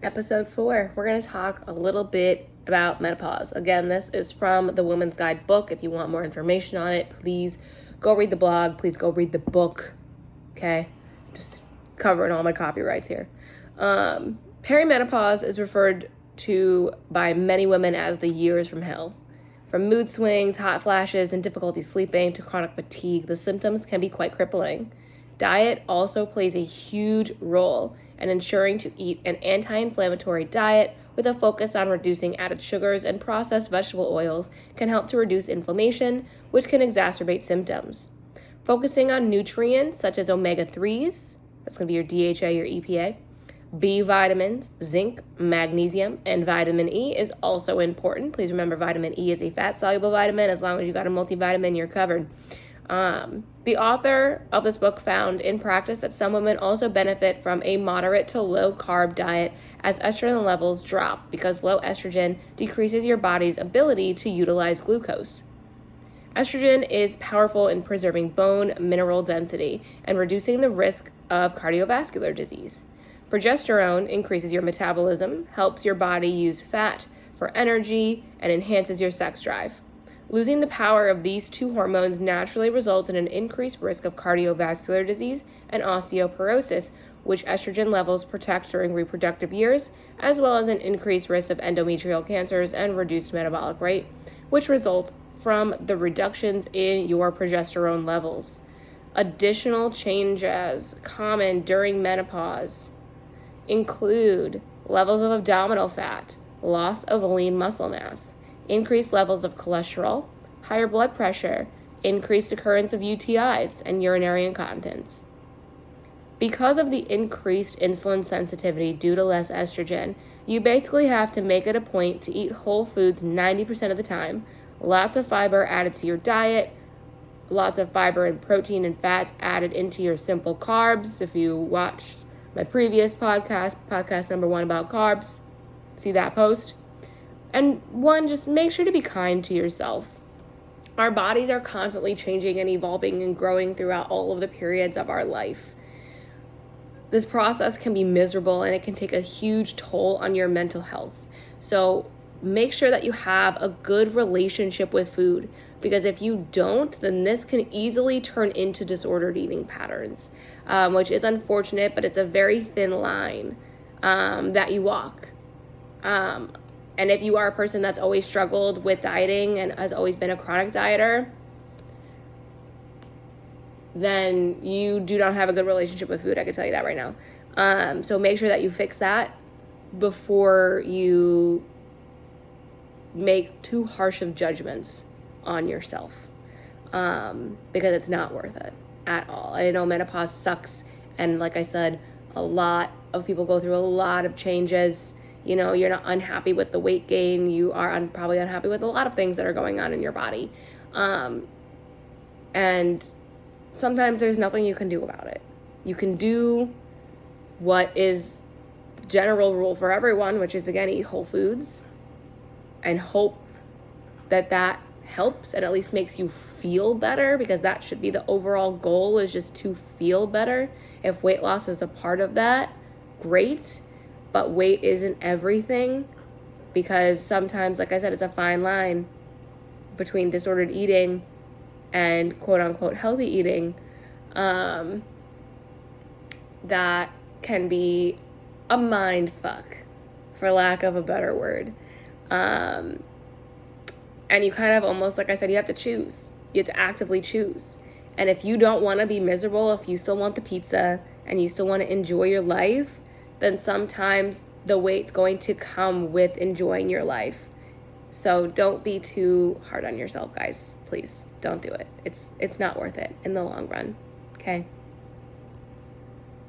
Episode 4, we're going to talk a little bit about menopause. Again, this is from the Woman's Guide book. If you want more information on it, please go read the blog. Please go read the book. Okay? Just covering all my copyrights here. Perimenopause is referred to by many women as the years from hell. From mood swings, hot flashes, and difficulty sleeping to chronic fatigue, the symptoms can be quite crippling. Diet also plays a huge role in ensuring to eat an anti-inflammatory diet with a focus on reducing added sugars and processed vegetable oils can help to reduce inflammation, which can exacerbate symptoms. Focusing on nutrients such as omega-3s, that's going to be your DHA, your EPA, B vitamins, zinc, magnesium, and vitamin E is also important. Please remember vitamin E is a fat-soluble vitamin. As long as you got a multivitamin, you're covered. The author of this book found in practice that some women also benefit from a moderate to low carb diet as estrogen levels drop because low estrogen decreases your body's ability to utilize glucose. Estrogen is powerful in preserving bone mineral density and reducing the risk of cardiovascular disease. Progesterone increases your metabolism, helps your body use fat for energy, and enhances your sex drive. Losing the power of these two hormones naturally results in an increased risk of cardiovascular disease and osteoporosis, which estrogen levels protect during reproductive years, as well as an increased risk of endometrial cancers and reduced metabolic rate, which results from the reductions in your progesterone levels. Additional changes common during menopause include levels of abdominal fat, loss of lean muscle mass, increased levels of cholesterol, higher blood pressure, increased occurrence of UTIs, and urinary incontinence. Because of the increased insulin sensitivity due to less estrogen, you basically have to make it a point to eat whole foods 90% of the time, lots of fiber added to your diet, lots of fiber and protein and fats added into your simple carbs. If you watched my previous podcast number 1 about carbs, see that post. And one, just make sure to be kind to yourself. Our bodies are constantly changing and evolving and growing throughout all of the periods of our life. This process can be miserable and it can take a huge toll on your mental health. So make sure that you have a good relationship with food, because if you don't, then this can easily turn into disordered eating patterns, which is unfortunate, but it's a very thin line that you walk. And if you are a person that's always struggled with dieting and has always been a chronic dieter, then you do not have a good relationship with food. I can tell you that right now. So make sure that you fix that before you make too harsh of judgments on yourself, because it's not worth it at all. I know menopause sucks. And like I said, a lot of people go through a lot of changes. You know, you're not unhappy with the weight gain. You are probably unhappy with a lot of things that are going on in your body. And sometimes there's nothing you can do about it. You can do what is the general rule for everyone, which is, again, eat whole foods and hope that that helps and at least makes you feel better, because that should be the overall goal, is just to feel better. If weight loss is a part of that, great. But weight isn't everything, because sometimes, like I said, it's a fine line between disordered eating and quote-unquote healthy eating that can be a mind fuck, for lack of a better word. And you kind of almost, like I said, you have to choose. You have to actively choose. And if you don't want to be miserable, if you still want the pizza and you still want to enjoy your life, then sometimes the weight's going to come with enjoying your life. So don't be too hard on yourself, guys. Please don't do it. It's not worth it in the long run. Okay?